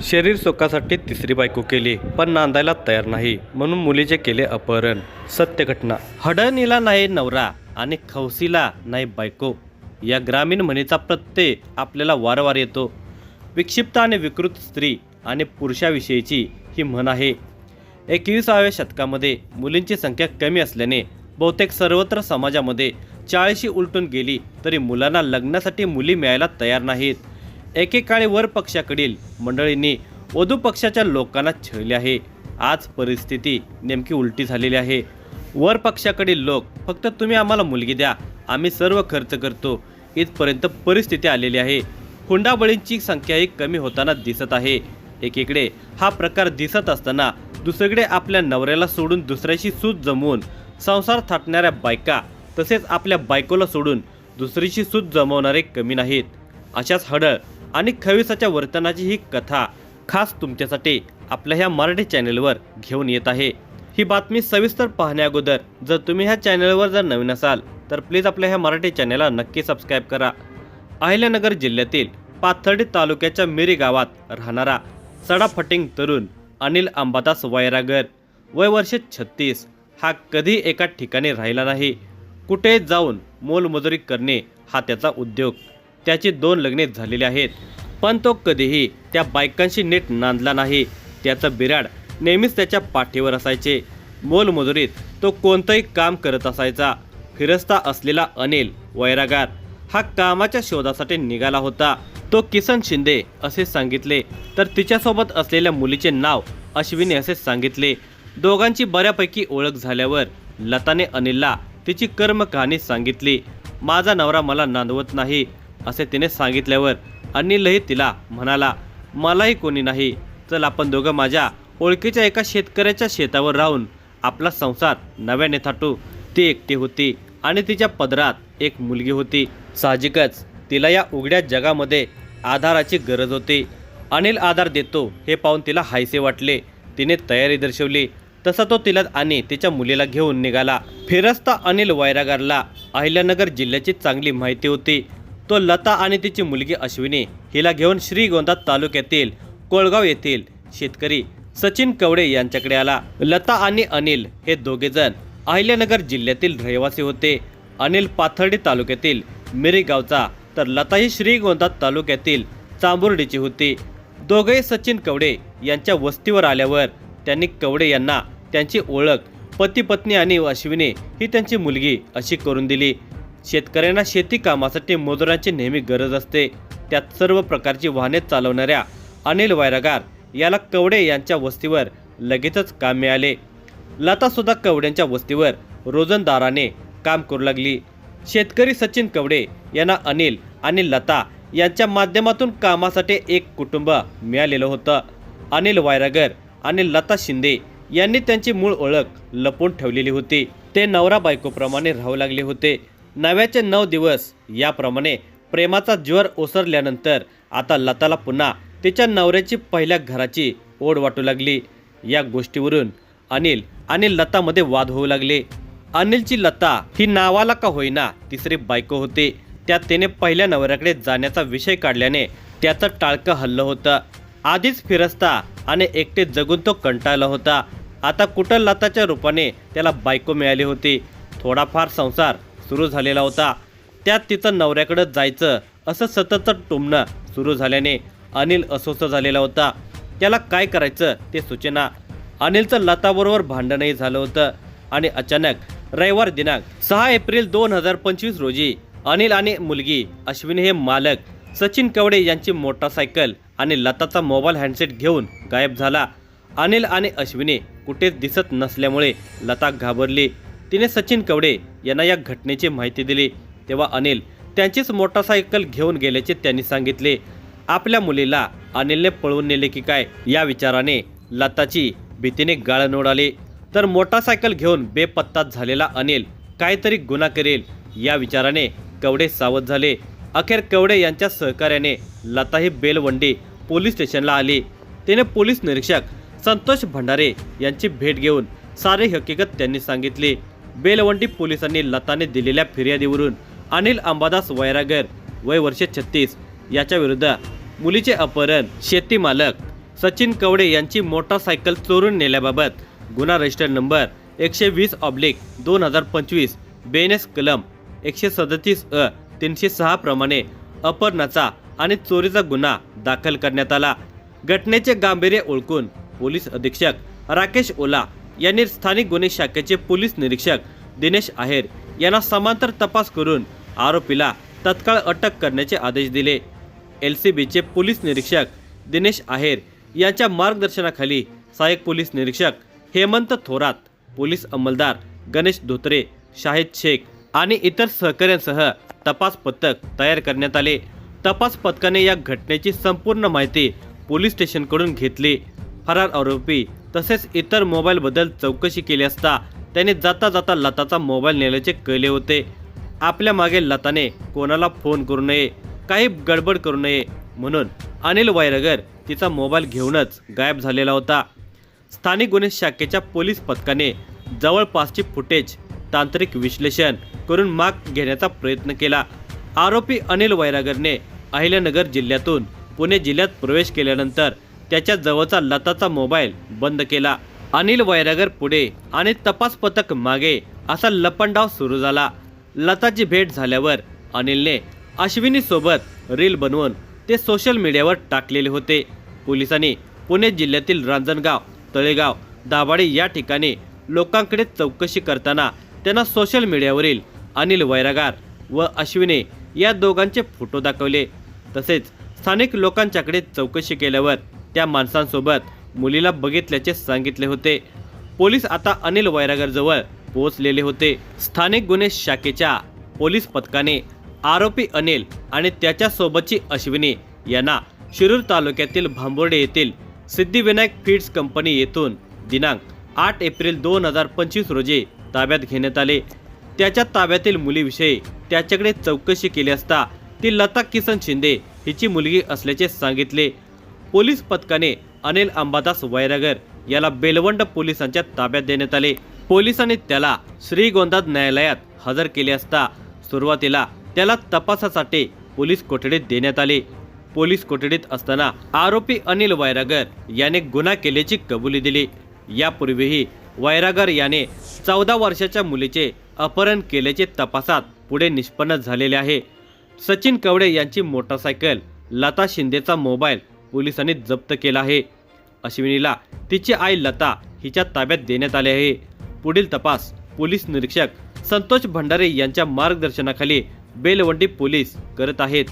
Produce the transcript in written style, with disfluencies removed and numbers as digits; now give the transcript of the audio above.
शरीर सुखासाठी तिसरी बायको केली, पण नांदायला तयार नाही म्हणून मुलीचे केले अपहरण. सत्य घटना. हडणीला नाही नवरा आणि खवसीला नाही बायको, या ग्रामीण म्हणीचा प्रत्यय आपल्याला वारंवार येतो. विक्षिप्त आणि विकृत स्त्री आणि पुरुषाविषयीची ही म्हण आहे. 21व्या शतकामध्ये मुलींची संख्या कमी असल्याने बहुतेक सर्वत्र समाजामध्ये 40शी उलटून गेली तरी मुलांना लग्नासाठी मुली मिळायला तयार नाहीत. एकेकाळी वर पक्षाकडील मंडळींनी वधू पक्षाच्या लोकांना छळले आहे. आज परिस्थिती नेमकी उलटी झालेली आहे. वर पक्षाकडील लोक फक्त तुम्ही आम्हाला मुलगी द्या, आम्ही सर्व खर्च करतो, इथपर्यंत परिस्थिती आलेली आहे. हुंडाबळींची संख्याही कमी होताना दिसत आहे. एकीकडे हा प्रकार दिसत असताना दुसरीकडे आपल्या नवऱ्याला सोडून दुसऱ्याशी सूत जमवून संसार थाटणाऱ्या बायका, तसेच आपल्या बायकोला सोडून दुसरीशी सूत जमवणारे कमी नाहीत. अशाच हडळ आणि खविसाच्या वर्तनाची ही कथा खास तुमच्यासाठी आपल्या ह्या मराठी चॅनलवर घेऊन येत आहे. ही बातमी सविस्तर पाहण्याअगोदर जर तुम्ही ह्या चॅनलवर जर नवीन असाल तर प्लीज आपल्या ह्या मराठी चॅनलला नक्की सबस्क्राईब करा. अहिल्यानगर जिल्ह्यातील पाथर्डी तालुक्याच्या मिरी गावात राहणारा सडाफटिंग तरुण अनिल अंबादास वैरागर, वय वर्ष 36, हा कधी एका ठिकाणी राहिला नाही. कुठे जाऊन मोलमजुरी करणे हा त्याचा उद्योग. त्याची 2 लग्ने झालेली आहेत, पण तो कधीही त्या बायकांशी नीट नांदला नाही. त्याचं बिराड नेहमीच त्याच्या पाठीवर असायचे. मोलमजुरीत तो कोणतंही काम करत असायचा. फिरस्ता असलेला अनिल वैरागर हा कामाच्या शोधासाठी निघाला होता. तो किसन शिंदे असे सांगितले तर तिच्यासोबत असलेल्या मुलीचे नाव अश्विनी असे सांगितले. दोघांची बऱ्यापैकी ओळख झाल्यावर लताने अनिलला तिची कर्मकहाणी सांगितली. माझा नवरा मला नांदवत नाही असे तिने सांगितल्यावर अनिलही तिला म्हणाला, मलाही कोणी नाही, चल आपण दोघं माझ्या ओळखीच्या एका शेतकऱ्याच्या शेतावर राहून आपला संसार नव्याने थाटू. ती एकटी होती आणि तिच्या पदरात एक मुलगी होती. साहजिकच तिला या उघड्या जगामध्ये आधाराची गरज होती. अनिल आधार देतो हे पाहून तिला हायसे वाटले. तिने तयारी दर्शवली. तसा तो तिला आणि तिच्या मुलीला घेऊन निघाला. फिरस्ता अनिल वैरागरला अहिल्यानगर जिल्ह्याची चांगली माहिती होती. तो लता आणि तिची मुलगी अश्विनी हिला घेऊन श्रीगोंदा तालुक्यातील कोळगाव येथील शेतकरी सचिन कवडे यांच्याकडे आला. लता आणि अनिल हे दोघेजण अहिल्यानगर जिल्ह्यातील रहिवासी होते. अनिल पाथर्डी तालुक्यातील मिरी गावचा तर लता ही श्रीगोंदा तालुक्यातील चांबुर्डीची होती. दोघेही सचिन कवडे यांच्या वस्तीवर आल्यावर त्यांनी कवडे यांना त्यांची ओळख, पती पत्नी आणि अश्विनी ही त्यांची मुलगी अशी करून दिली. शेतकऱ्यांना शेती कामासाठी मजुरांची नेहमी गरज असते. त्यात सर्व प्रकारची वाहने चालवणाऱ्या अनिल वैरागर याला कवडे यांच्या वस्तीवर लगेचच काम मिळाले. लता सुद्धा कवड्यांच्या वस्तीवर रोजंदाराने काम करू लागली. शेतकरी सचिन कवडे यांना अनिल आणि लता यांच्या माध्यमातून कामासाठी एक कुटुंब मिळालेलं होतं. अनिल वैरागर आणि लता शिंदे यांनी त्यांची मूळ ओळख लपवून ठेवलेली होती. ते नवरा बायकोप्रमाणे राहू लागले होते. नव्याचे 9 दिवस याप्रमाणे प्रेमाचा ज्वर ओसरल्यानंतर आता लताला पुन्हा तिच्या नवऱ्याची पहिल्या घराची ओढ वाटू लागली. या गोष्टीवरून अनिल आणि लतामध्ये वाद होऊ लागले. अनिलची लता ही नावाला का होईना तिसरी बायको होती. त्यात त्याने पहिल्या नवऱ्याकडे जाण्याचा विषय काढल्याने त्याचं टाळकं हल्लं होतं. आधीच फिरस्ता आणि एकटे जगून तो कंटाळला होता. आता कुठं लताच्या रूपाने त्याला बायको मिळाली होती. थोडाफार संसार सुरू झालेला होता. त्यात तिचं नवऱ्याकडं जायचं असं सततचं टुमणं सुरू झाल्याने अनिल अस्वस्थ झालेला होता. त्याला काय करायचं ते सुचेना. अनिलचं लताबरोबर भांडणही झालं होतं आणि अचानक रविवार दिनांक 6 एप्रिल 2025 रोजी अनिल आणि मुलगी अश्विनी हे मालक सचिन कवडे यांची मोटारसायकल आणि लताचा मोबाईल हँडसेट घेऊन गायब झाला. अनिल आणि अश्विनी कुठेच दिसत नसल्यामुळे लता घाबरली. तिने सचिन कवडे यांना या घटनेची माहिती दिली. तेव्हा अनिल त्यांचीच मोटारसायकल घेऊन गेल्याचे त्यांनी सांगितले. आपल्या मुलीला अनिलने पळवून नेले की काय या विचाराने लताची भीतीने गाळण उडाली. तर मोटारसायकल घेऊन बेपत्ता झालेला अनिल काहीतरी गुन्हा करेल या विचाराने कवडे सावध झाले. अखेर कवडे यांच्या सहकार्याने लता ही बेलवंडी पोलीस स्टेशनला आली. तिने पोलीस निरीक्षक संतोष भंडारे यांची भेट घेऊन सारी हकीकत त्यांनी सांगितली. बेलवंडी पोलिसांनी लताने दिलेल्या फिर्यादीवरून अनिल अंबादास वैरागर, वय वर्ष 36, याच्या विरुद्ध मुलीचे अपहरण, शेती मालक सचिन कवडे यांची मोटारसायकल चोरून नेल्याबाबत गुन्हा रजिस्टर नंबर 120/2025 BNS कलम 137(306) प्रमाणे अपहरणाचा आणि चोरीचा गुन्हा दाखल करण्यात आला। घटनेचे गांभीर्य ओळखून पोलीस अधीक्षक राकेश ओला यांनी स्थानिक गुन्हे शाखेचे पोलीस निरीक्षक दिनेश आहेर यांना समांतर तपास करून आरोपीला तत्काळ अटक करण्याचे आदेश दिले। LCBचे पोलीस निरीक्षक दिनेश आहेर यांच्या मार्गदर्शनाखाली सहाय्यक पोलीस निरीक्षक हेमंत थोरात, पोलीस अंमलदार गणेश धोत्रे, शाहिद शेख आणि इतर सहकाऱ्यांसह तपास पथक तयार करण्यात आले। तपास पथकाने या घटनेची संपूर्ण माहिती पोलीस स्टेशनकडून घेतली। फरार आरोपी तसेच इतर मोबाईलबद्दल चौकशी केली असता त्याने जाता जाता लताचा मोबाईल नेल्याचे कळले होते। आपल्या मागे लताने कोणाला फोन करू नये, काही गडबड करू नये म्हणून अनिल वैरागर तिचा मोबाईल घेऊनच गायब झालेला होता। स्थानिक गुन्हे शाखेच्या पोलीस पथकाने जवळपासची फुटेज तांत्रिक विश्लेषण करून माग घेण्याचा प्रयत्न केला। आरोपी अनिल वैरागरने अहिल्यानगर जिल्ह्यातून पुणे जिल्ह्यात प्रवेश केल्यानंतर त्याच्या जवळचा लताचा मोबाईल बंद केला। अनिल वैरागर पुढे आणि तपास पथक मागे असा लपंडाव सुरू झाला। लताची भेट झाल्यावर अनिलने अश्विनी सोबत रील बनवून ते सोशल मीडियावर टाकलेले होते। पोलिसांनी पुणे जिल्ह्यातील रांजणगाव, तळेगाव, दाभाडे या ठिकाणी लोकांकडे चौकशी करताना त्यांना सोशल मीडियावरील अनिल वैरागर व अश्विनी या दोघांचे फोटो दाखवले। तसेच स्थानिक लोकांच्याकडे चौकशी केल्यावर त्या माणसांसोबत मुलीला बघितल्याचे सांगितले होते। पोलीस आता अनिल वैरागर जवळ पोहोचलेले होते। स्थानिक गुन्हे शाखेच्या पोलीस पथकाने आरोपी अनिल आणि त्याच्यासोबतची अश्विनी यांना शिरूर तालुक्यातील भांबोर्डे येथील सिद्धिविनायक फीड्स कंपनी येथून दिनांक 8 एप्रिल 2025 रोजी ताब्यात घेण्यात आले। त्याच्या ताब्यातील मुलीविषयी त्याच्याकडे चौकशी केली असता ती लता किसन शिंदे हिची मुलगी असल्याचे सांगितले। पोलीस पथकाने अनिल अंबादास वैरागर याला बेलवंड पोलिसांच्या ताब्यात देण्यात आले। पोलिसांनी त्याला श्रीगोंदा न्यायालयात हजर केले असता सुरुवातीला त्याला तपासासाठी पोलीस कोठडीत देण्यात आले। पोलीस कोठडीत असताना आरोपी अनिल वैरागर याने गुन्हा केल्याची कबुली दिली। यापूर्वीही वैरागर याने 14 वर्षाच्या मुलीचे अपहरण केल्याचे तपासात पुढे निष्पन्न झालेले आहे। सचिन कवडे यांची मोटारसायकल, लता शिंदेचा मोबाईल पोलिसांनी जप्त केला आहे। अश्विनीला तिची आई लता हिच्या ताब्यात देण्यात आले आहे। पुढील तपास पोलीस निरीक्षक संतोष भंडारे यांच्या मार्गदर्शनाखाली बेलवंडी पोलीस करत आहेत।